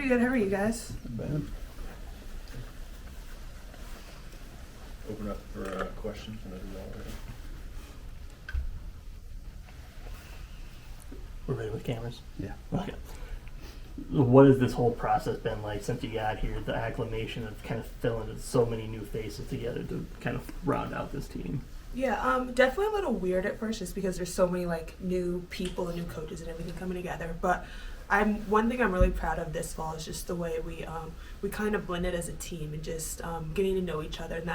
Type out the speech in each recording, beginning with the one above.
Pretty good. How are you guys? Not bad. Open up for questions whenever you all are ready. We're ready with cameras? Yeah. Okay. What has this whole process been like since you got here, the acclimation of kind of filling so many new faces together to kind of round out this team? Yeah, definitely a little weird at first just because there's so many like new people and new coaches and everything coming together. But one thing I'm really proud of this fall is just the way we kind of blended as a team and just getting to know each other, and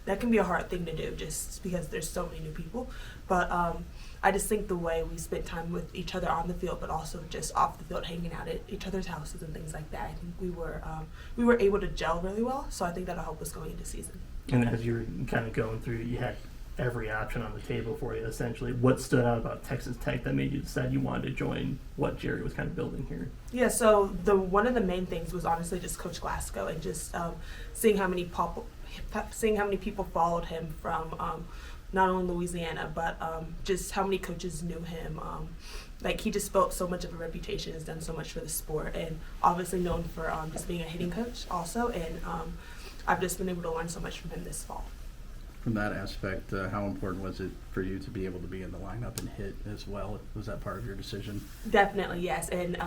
that can be a hard thing to do just because there's so many new people. But I just think the way we spent time with each other on the field, but also just off the field, hanging out at each other's houses and things like that, I think we were able to gel really well. So I think that'll help us going into season. And as you were kind of going through, you had every option on the table for you, essentially. What stood out about Texas Tech that made you decide you wanted to join what Jerry was kind of building here? Yeah, so one of the main things was honestly just Coach Glasgow and just seeing how many people followed him from not only Louisiana, but just how many coaches knew him. Like, he just built so much of a reputation, has done so much for the sport, and obviously known for just being a hitting coach also. And I've just been able to learn so much from him this fall. From that aspect, how important was it for you to be able to be in the lineup and hit as well? Was that part of your decision? Definitely, yes. And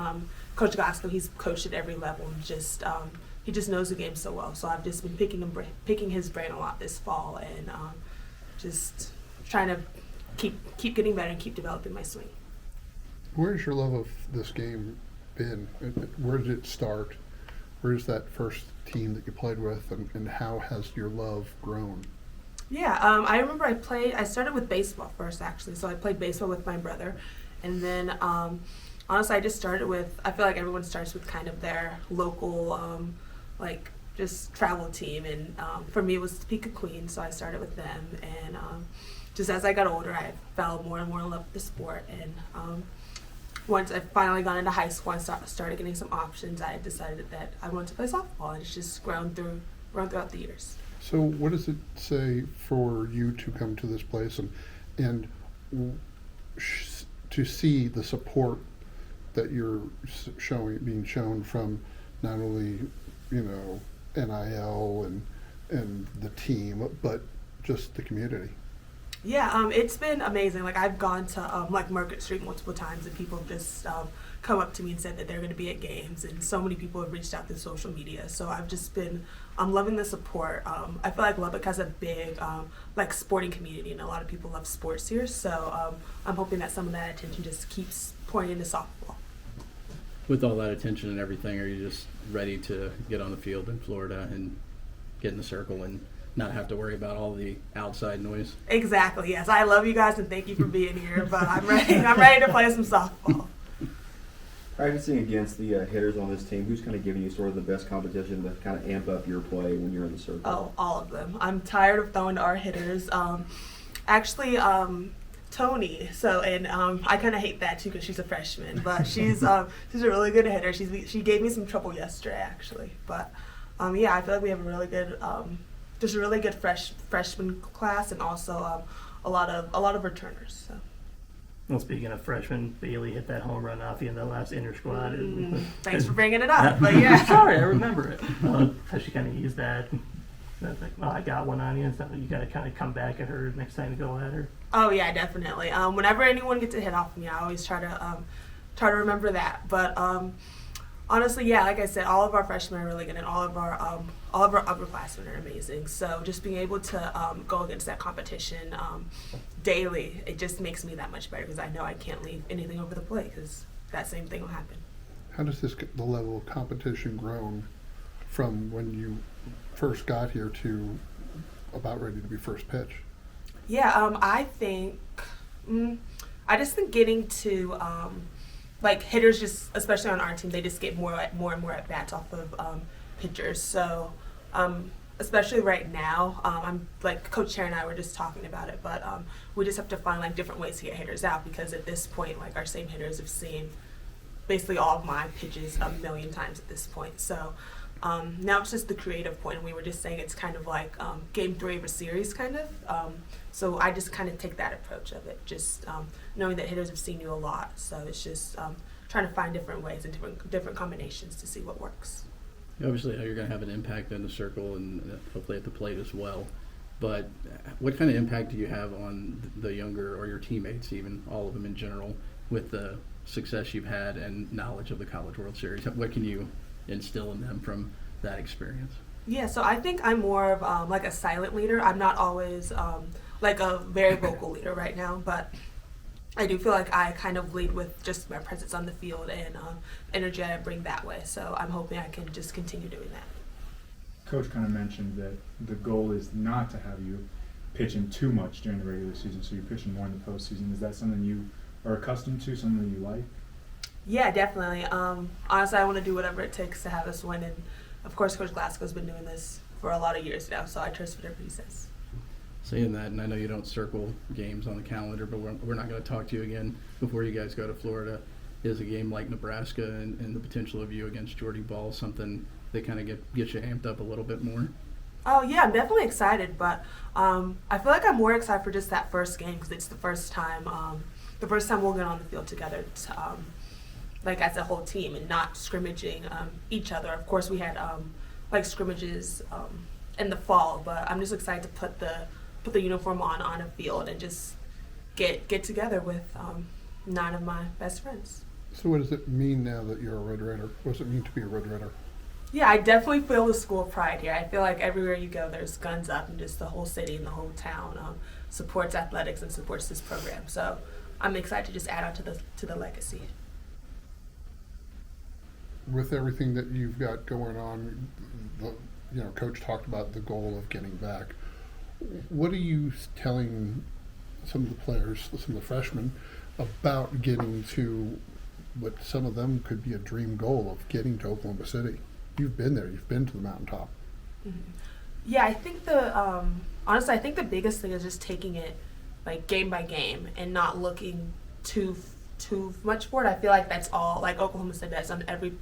Coach Glasgow, he's coached at every level, and just he just knows the game so well. So I've just been picking his brain a lot this fall, and just trying to keep getting better and keep developing my swing. Where's your love of this game been? Where did it start? Where's that first team that you played with, and how has your love grown? Yeah, I remember I started with baseball first, actually. So I played baseball with my brother. And then, honestly, I just started with, I feel like everyone starts with kind of their local, just travel team. And for me, it was Topeka Queens, so I started with them. And just as I got older, I fell more and more in love with the sport. And once I finally got into high school and started getting some options, I decided that I wanted to play softball. And it's just grown throughout the years. So what does it say for you to come to this place and to see the support that you're being shown from not only, NIL and the team, but just the community? Yeah, it's been amazing. Like, I've gone to Market Street multiple times, and people have just come up to me and said that they're going to be at games, and so many people have reached out through social media. So I've just been loving the support. I feel like Lubbock has a big sporting community, and a lot of people love sports here. So I'm hoping that some of that attention just keeps pouring into softball. With all that attention and everything, are you just ready to get on the field in Florida and get in the circle and not have to worry about all the outside noise? Exactly, yes. I love you guys and thank you for being here, but I'm ready to play some softball. Practicing against the hitters on this team, who's kind of giving you sort of the best competition to kind of amp up your play when you're in the circle? Oh, all of them. I'm tired of throwing to our hitters. Tony. So, and I kind of hate that too because she's a freshman, but she's a really good hitter. She gave me some trouble yesterday actually, but yeah, I feel like we have a really good there's a really good freshman class, and also a lot of returners. So. Well, speaking of freshmen, Bailey hit that home run off you in the last inter-squad. Thanks for bringing it up, but yeah. Sorry, I remember it. Has she kind of used that? That's like, well, I got one on you, and stuff. You got to kind of come back at her next time you go at her. Oh yeah, definitely. Whenever anyone gets a hit off me, I always try to remember that. But honestly, yeah, like I said, all of our freshmen are really good, and all of our upperclassmen are amazing. So just being able to go against that competition daily, it just makes me that much better because I know I can't leave anything over the plate because that same thing will happen. How does the level of competition grown from when you first got here to about ready to be first pitch? Yeah, I think I just think getting to hitters, just especially on our team, they just get more and more at bats off of pitchers. So especially right now, I'm like Coach Chair and I were just talking about it, but we just have to find different ways to get hitters out because at this point, our same hitters have seen basically all of my pitches a million times at this point. So now it's just the creative point, and we were just saying it's kind of like game 3 of a series, kind of. So I just kind of take that approach of it, just knowing that hitters have seen you a lot. So it's just trying to find different ways and different combinations to see what works. Obviously, you're going to have an impact in the circle and hopefully at the plate as well. But what kind of impact do you have on the younger or your teammates, even all of them in general, with the success you've had and knowledge of the College World Series? What can you instill in them from that experience? Yeah, so I think I'm more of like a silent leader. I'm not always like a very vocal leader right now, but I do feel like I kind of lead with just my presence on the field and energy I bring that way. So I'm hoping I can just continue doing that. Coach kind of mentioned that the goal is not to have you pitching too much during the regular season, so you're pitching more in the postseason. Is that something you are accustomed to, something that you like? Yeah, definitely. Honestly, I want to do whatever it takes to have us win. And, of course, Coach Glasgow's been doing this for a lot of years now, so I trust whatever he says. Saying that, and I know you don't circle games on the calendar, but we're not going to talk to you again before you guys go to Florida. Is a game like Nebraska and the potential of you against Jordy Ball something that kind of gets you amped up a little bit more? Oh, yeah, I'm definitely excited, but I feel like I'm more excited for just that first game because it's the first time we'll get on the field together to, like as a whole team and not scrimmaging each other. Of course, we had like scrimmages in the fall, but I'm just excited to put the uniform on a field and just get together with 9 of my best friends. So what does it mean now that you're a Red Raider? What does it mean to be a Red Raider? Yeah, I definitely feel the school pride here. I feel like everywhere you go, there's guns up, and just the whole city and the whole town supports athletics and supports this program. So I'm excited to just add on to the legacy. With everything that you've got going on, Coach talked about the goal of getting back. What are you telling some of the players, some of the freshmen, about getting to what some of them could be a dream goal of getting to Oklahoma City? You've been there. You've been to the mountaintop. Mm-hmm. Yeah, I think honestly, I think the biggest thing is just taking it like game by game and not looking too much for it. I feel like that's all like Oklahoma City does on every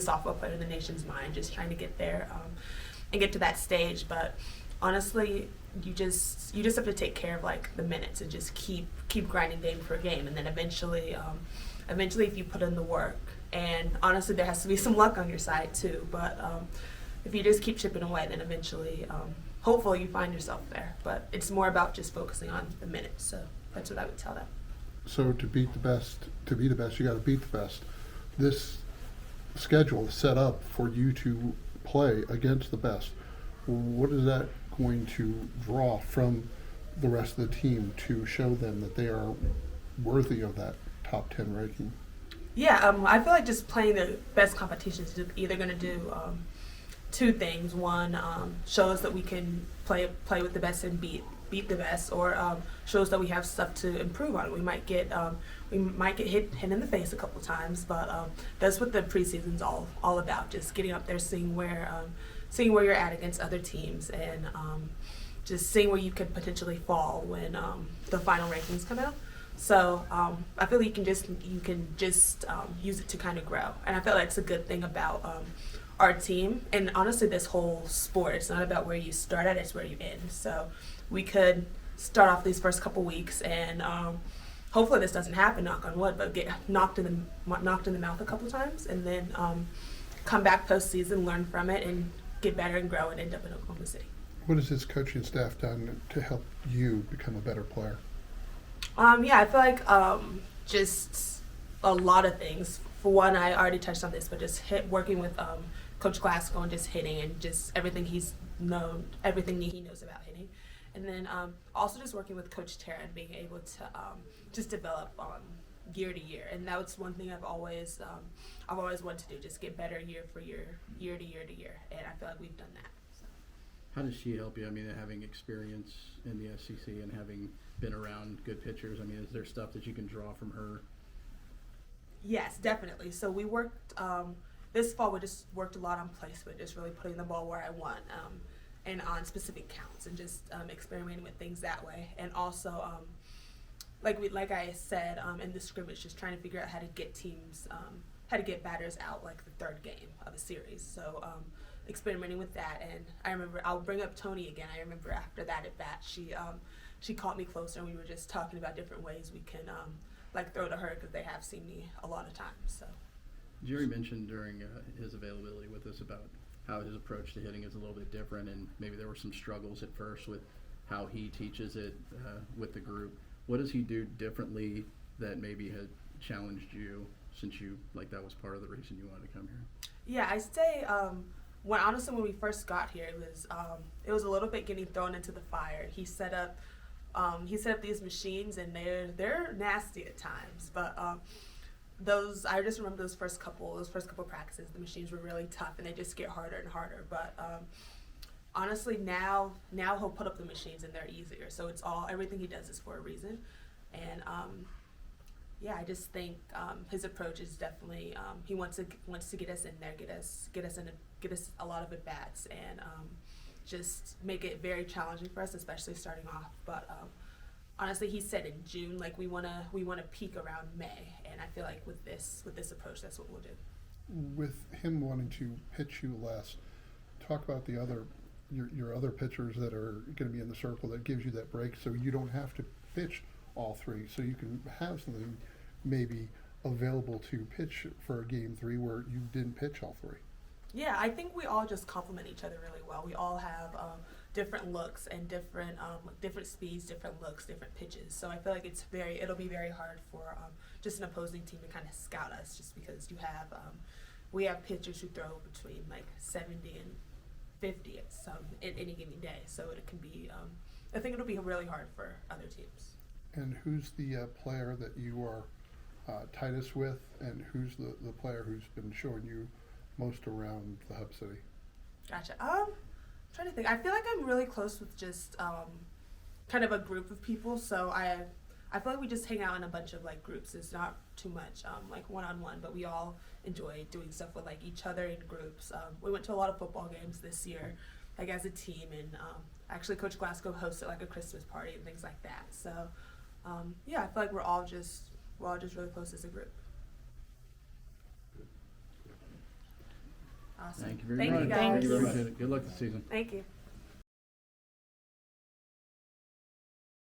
softball player in the nation's mind, just trying to get there and get to that stage. But honestly, you just have to take care of like the minutes and just keep grinding game for game, and then eventually if you put in the work, and honestly there has to be some luck on your side too, but if you just keep chipping away, then eventually hopefully you find yourself there. But it's more about just focusing on the minutes, so that's what I would tell them. So to be the best, you got to beat the best. This schedule is set up for you to play against the best. What is that going to draw from the rest of the team to show them that they are worthy of that top 10 ranking? Yeah, I feel like just playing the best competitions is either going to do two things. One, shows that we can play with the best and beat the best, or shows that we have stuff to improve on. We might get hit in the face a couple times, but that's what the preseason's all about. Just getting up there, seeing where you're at against other teams, and just seeing where you could potentially fall when the final rankings come out. So I feel like you can just use it to kind of grow, and I feel like it's a good thing about our team, and honestly this whole sport. It's not about where you start at; it's where you end. So we could start off these first couple weeks, and hopefully this doesn't happen, knock on wood, but get knocked in the mouth a couple times, and then come back postseason, learn from it, and get better and grow, and end up in Oklahoma City. What has this coaching staff done to help you become a better player? Yeah, I feel like just a lot of things. For one, I already touched on this, but just working with Coach Glasgow and just hitting and just everything he knows about hitting. And then also just working with Coach Tara and being able to just develop year to year. And that was one thing I've always wanted to do, just get better year to year. And I feel like we've done that. So. How does she help you? I mean, having experience in the SEC and having been around good pitchers, I mean, is there stuff that you can draw from her? Yes, definitely. So we worked, this fall we just worked a lot on placement, just really putting the ball where I want, and on specific counts, and just experimenting with things that way. And also, like I said, in the scrimmage, just trying to figure out how to get teams, how to get batters out like the third game of a series. So experimenting with that. And I remember, I'll bring up Tony again. I remember after that at bat, she caught me closer, and we were just talking about different ways we can like throw to her because they have seen me a lot of times. So. Jerry mentioned during his availability with us about how his approach to hitting is a little bit different, and maybe there were some struggles at first with how he teaches it with the group. What does he do differently that maybe had challenged you, since you, like, that was part of the reason you wanted to come here? Yeah, I say when we first got here, it was a little bit getting thrown into the fire. He set up these machines, and they're nasty at times, but I just remember those first couple practices, the machines were really tough, and they just get harder and harder. But honestly, now he'll put up the machines, and they're easier. So everything he does is for a reason, and yeah, I just think his approach is definitely he wants to get us in there, get us a lot of at bats, and just make it very challenging for us, especially starting off. But honestly, he said in June, like we wanna peak around May, and I feel like with this approach, that's what we'll do. With him wanting to pitch you less, talk about your other pitchers that are going to be in the circle that gives you that break, so you don't have to pitch all three, so you can have something maybe available to pitch for a game 3 where you didn't pitch all 3. Yeah, I think we all just complement each other really well. We all have different looks and different speeds, different looks, different pitches. So I feel like it'll be very hard for just an opposing team to kind of scout us, just because we have pitchers who throw between like 70 and 50 at any given day. So it can be, I think it'll be really hard for other teams. And who's the player that you are tightest with, and who's the player who's been showing you most around the Hub City? Gotcha. I'm trying to think. I feel like I'm really close with just kind of a group of people. So I feel like we just hang out in a bunch of like groups. It's not too much like one-on-one, but we all enjoy doing stuff with like each other in groups. We went to a lot of football games this year, like as a team, and actually Coach Glasgow hosted like a Christmas party and things like that. So yeah, I feel like we're all just really close as a group. Awesome. Thank you very much. Thank you, guys. Appreciate it. Good luck this season. Thank you.